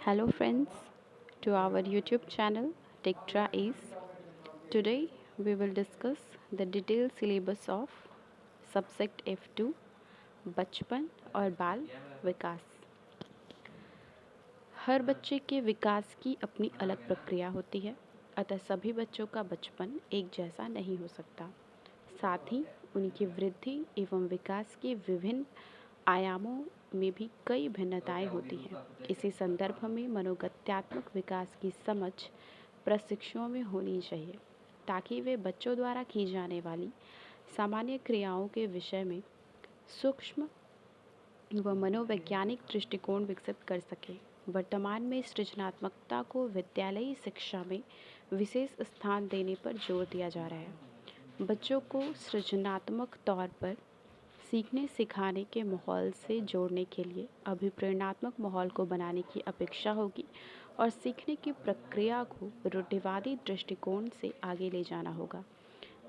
Hello friends to our YouTube channel Tektra Ace. Today we will discuss the detailed syllabus of subject F2 बचपन और बाल विकास। हर बच्चे के विकास की अपनी अलग प्रक्रिया होती है, अतः सभी बच्चों का बचपन एक जैसा नहीं हो सकता। साथ ही उनकी वृद्धि एवं विकास के विभिन्न आयामों में भी कई भिन्नताएं होती हैं। इसी संदर्भ में मनोगत्यात्मक विकास की समझ प्रशिक्षुओं में होनी चाहिए, ताकि वे बच्चों द्वारा की जाने वाली सामान्य क्रियाओं के विषय में सूक्ष्म व मनोवैज्ञानिक दृष्टिकोण विकसित कर सकें। वर्तमान में सृजनात्मकता को विद्यालयी शिक्षा में विशेष स्थान देने पर जोर दिया जा रहा है। बच्चों को सृजनात्मक तौर पर सीखने सिखाने के माहौल से जोड़ने के लिए अभिप्रेरणात्मक माहौल को बनाने की अपेक्षा होगी और सीखने की प्रक्रिया को रूढ़िवादी दृष्टिकोण से आगे ले जाना होगा।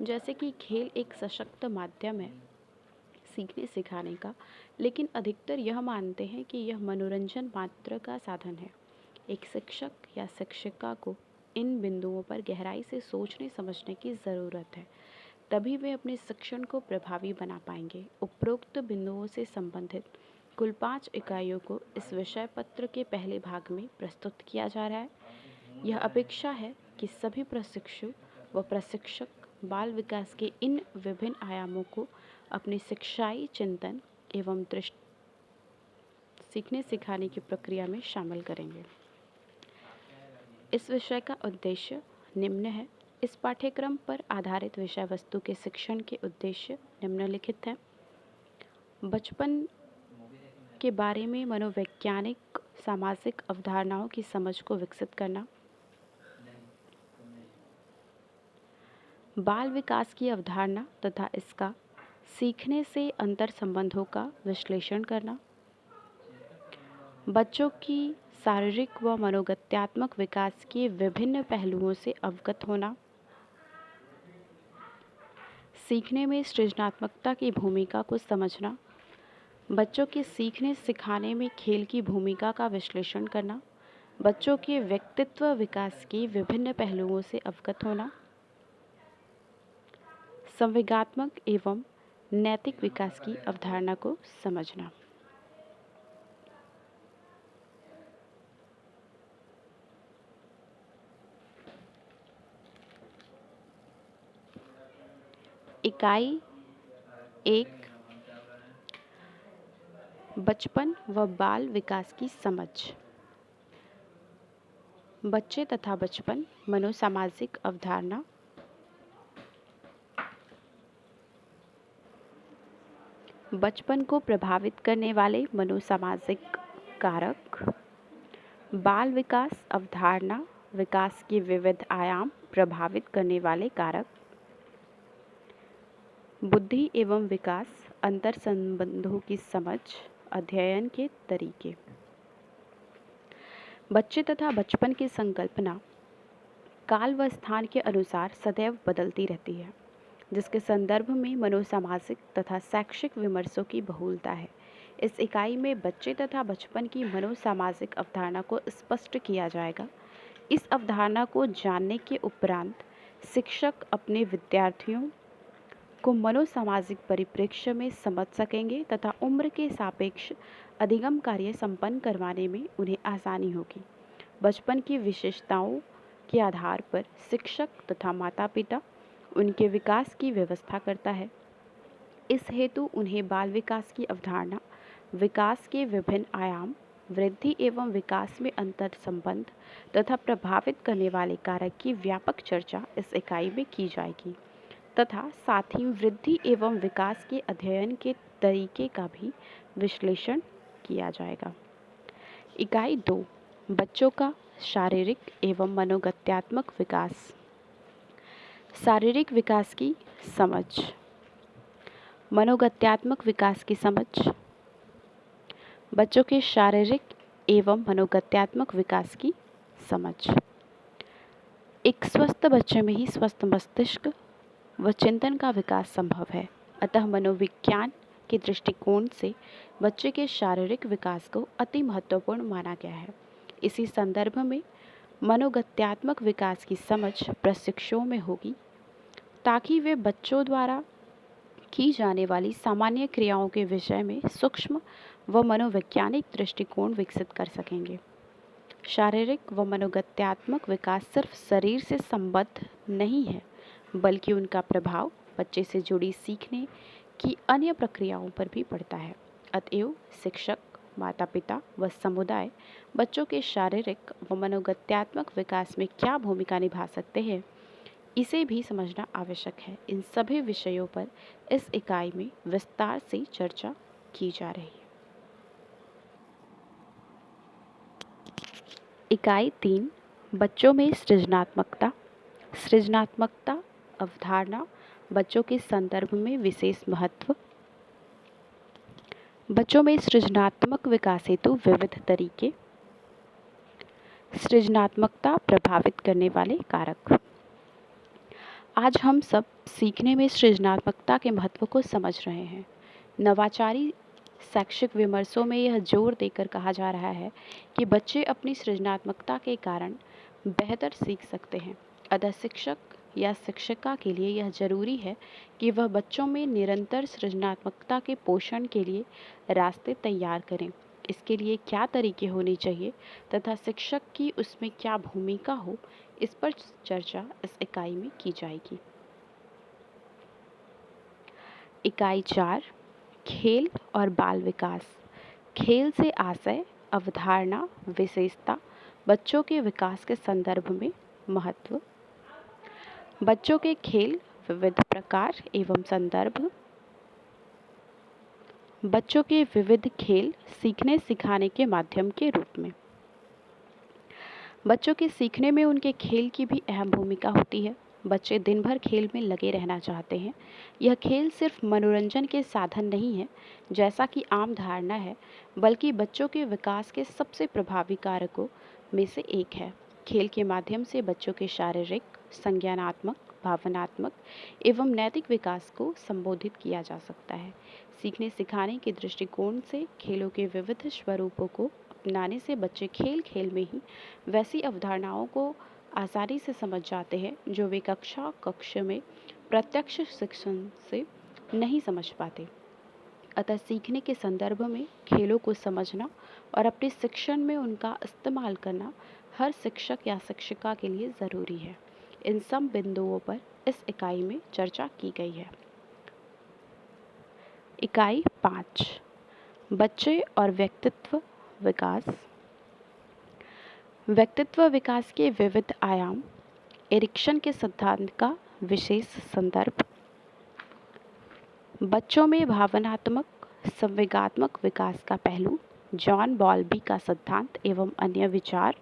जैसे कि खेल एक सशक्त माध्यम है सीखने सिखाने का, लेकिन अधिकतर यह मानते हैं कि यह मनोरंजन मात्र का साधन है। एक शिक्षक या शिक्षिका को इन बिंदुओं पर गहराई से सोचने समझने की ज़रूरत है, तभी वे अपने शिक्षण को प्रभावी बना पाएंगे। उपरोक्त बिंदुओं से संबंधित कुल 5 इकाइयों को इस विषय पत्र के पहले भाग में प्रस्तुत किया जा रहा है। यह अपेक्षा है कि सभी प्रशिक्षु व प्रशिक्षक बाल विकास के इन विभिन्न आयामों को अपने शिक्षाई चिंतन एवं सीखने सिखाने की प्रक्रिया में शामिल करेंगे। इस विषय का उद्देश्य निम्न है। इस पाठ्यक्रम पर आधारित विषय वस्तु के शिक्षण के उद्देश्य निम्नलिखित हैं। बचपन के बारे में मनोवैज्ञानिक सामाजिक अवधारणाओं की समझ को विकसित करना, बाल विकास की अवधारणा तथा इसका सीखने से अंतर संबंधों का विश्लेषण करना, बच्चों की शारीरिक व मनोगत्यात्मक विकास के विभिन्न पहलुओं से अवगत होना, सीखने में सृजनात्मकता की भूमिका को समझना, बच्चों के सीखने सिखाने में खेल की भूमिका का विश्लेषण करना, बच्चों के व्यक्तित्व विकास के विभिन्न पहलुओं से अवगत होना, संवेगात्मक एवं नैतिक विकास की अवधारणा को समझना। इकाई 1, बचपन व बाल विकास की समझ। बच्चे तथा बचपन मनोसामाजिक अवधारणा। बचपन को प्रभावित करने वाले मनोसामाजिक कारक। बाल विकास अवधारणा, विकास के विविध आयाम प्रभावित करने वाले कारक। बुद्धि एवं विकास अंतर संबंधों की समझ, अध्ययन के तरीके। बच्चे तथा बचपन की संकल्पना काल व स्थान के अनुसार सदैव बदलती रहती है, जिसके संदर्भ में मनोसामाजिक तथा शैक्षिक विमर्शों की बहुलता है। इस इकाई में बच्चे तथा बचपन की मनोसामाजिक अवधारणा को स्पष्ट किया जाएगा। इस अवधारणा को जानने के उपरांत शिक्षक अपने विद्यार्थियों को मनोसामाजिक परिप्रेक्ष्य में समझ सकेंगे तथा उम्र के सापेक्ष अधिगम कार्य संपन्न करवाने में उन्हें आसानी होगी। बचपन की विशेषताओं के आधार पर शिक्षक तथा माता पिता उनके विकास की व्यवस्था करता है। इस हेतु उन्हें बाल विकास की अवधारणा, विकास के विभिन्न आयाम, वृद्धि एवं विकास में अंतर संबंध तथा प्रभावित करने वाले कारक की व्यापक चर्चा इस इकाई में की जाएगी तथा साथ ही वृद्धि एवं विकास के अध्ययन के तरीके का भी विश्लेषण किया जाएगा। इकाई 2, बच्चों का शारीरिक एवं मनोगत्यात्मक विकास। शारीरिक विकास की समझ, मनोगत्यात्मक विकास की समझ। बच्चों के शारीरिक एवं मनोगत्यात्मक विकास की समझ। एक स्वस्थ बच्चे में ही स्वस्थ मस्तिष्क व चिंतन का विकास संभव है, अतः मनोविज्ञान के दृष्टिकोण से बच्चे के शारीरिक विकास को अति महत्वपूर्ण माना गया है। इसी संदर्भ में मनोगत्यात्मक विकास की समझ प्रशिक्षुओं में होगी ताकि वे बच्चों द्वारा की जाने वाली सामान्य क्रियाओं के विषय में सूक्ष्म व मनोवैज्ञानिक दृष्टिकोण विकसित कर सकेंगे। शारीरिक व मनोगत्यात्मक विकास सिर्फ शरीर से संबद्ध नहीं है, बल्कि उनका प्रभाव बच्चे से जुड़ी सीखने की अन्य प्रक्रियाओं पर भी पड़ता है। अतएव शिक्षक, माता पिता व समुदाय बच्चों के शारीरिक व मनोगत्यात्मक विकास में क्या भूमिका निभा सकते हैं, इसे भी समझना आवश्यक है। इन सभी विषयों पर इस इकाई में विस्तार से चर्चा की जा रही है। इकाई 3, बच्चों में सृजनात्मकता। सृजनात्मकता अवधारणा बच्चों के संदर्भ में विशेष महत्व। बच्चों में सृजनात्मक विकास हेतु विविध तरीके। सृजनात्मकता प्रभावित करने वाले कारक। आज हम सब सीखने में सृजनात्मकता के महत्व को समझ रहे हैं। नवाचारी शैक्षिक विमर्शों में यह जोर देकर कहा जा रहा है कि बच्चे अपनी सृजनात्मकता के कारण बेहतर सीख सकते हैं। अतः शिक्षक या शिक्षिका के लिए यह जरूरी है कि वह बच्चों में निरंतर सृजनात्मकता के पोषण के लिए रास्ते तैयार करें। इसके लिए क्या तरीके होने चाहिए तथा शिक्षक की उसमें क्या भूमिका हो, इस पर चर्चा इस इकाई में की जाएगी। इकाई 4, खेल और बाल विकास। खेल से आशय, अवधारणा, विशेषता, बच्चों के विकास के संदर्भ में महत्व। बच्चों के खेल विविध प्रकार एवं संदर्भ। बच्चों के विविध खेल सीखने सिखाने के माध्यम के रूप में। बच्चों के सीखने में उनके खेल की भी अहम भूमिका होती है। बच्चे दिन भर खेल में लगे रहना चाहते हैं। यह खेल सिर्फ मनोरंजन के साधन नहीं है, जैसा कि आम धारणा है, बल्कि बच्चों के विकास के सबसे प्रभावी कारकों में से एक है। खेल के माध्यम से बच्चों के शारीरिक, संज्ञानात्मक, भावनात्मक एवं नैतिक विकास को संबोधित किया जा सकता है। सीखने सिखाने के दृष्टिकोण से खेलों के विविध स्वरूपों को अपनाने से बच्चे खेल खेल में ही वैसी अवधारणाओं को आसानी से समझ जाते हैं जो वे कक्ष में प्रत्यक्ष शिक्षण से नहीं समझ पाते। अतः सीखने के संदर्भ में खेलों को समझना और अपने शिक्षण में उनका इस्तेमाल करना हर शिक्षक या शिक्षिका के लिए ज़रूरी है। इन सब बिंदुओं पर इस इकाई में चर्चा की गई है। इकाई 5, बच्चे और व्यक्तित्व विकास। व्यक्तित्व विकास के विविध आयाम, एरिक्सन के सिद्धांत का विशेष संदर्भ। बच्चों में भावनात्मक संवेगात्मक विकास का पहलू, जॉन बॉल्बी का सिद्धांत एवं अन्य विचार।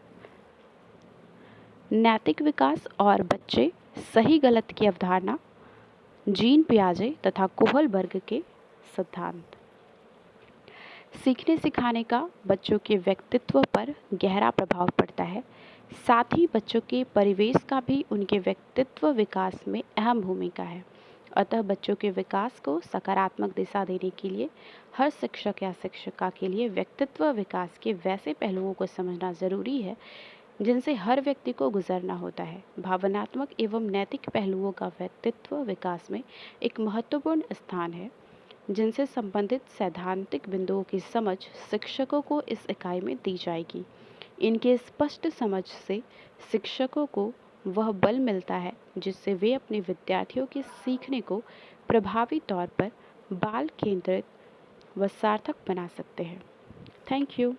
नैतिक विकास और बच्चे सही गलत की अवधारणा, जीन पियाजे तथा कोहलबर्ग के सिद्धांत। सीखने सिखाने का बच्चों के व्यक्तित्व पर गहरा प्रभाव पड़ता है। साथ ही बच्चों के परिवेश का भी उनके व्यक्तित्व विकास में अहम भूमिका है। अतः बच्चों के विकास को सकारात्मक दिशा देने के लिए हर शिक्षक या शिक्षिका के लिए व्यक्तित्व विकास के वैसे पहलुओं को समझना जरूरी है जिनसे हर व्यक्ति को गुजरना होता है। भावनात्मक एवं नैतिक पहलुओं का व्यक्तित्व विकास में एक महत्वपूर्ण स्थान है, जिनसे संबंधित सैद्धांतिक बिंदुओं की समझ शिक्षकों को इस इकाई में दी जाएगी। इनके स्पष्ट समझ से शिक्षकों को वह बल मिलता है जिससे वे अपने विद्यार्थियों के सीखने को प्रभावी तौर पर बाल केंद्रित व सार्थक बना सकते हैं। Thank you.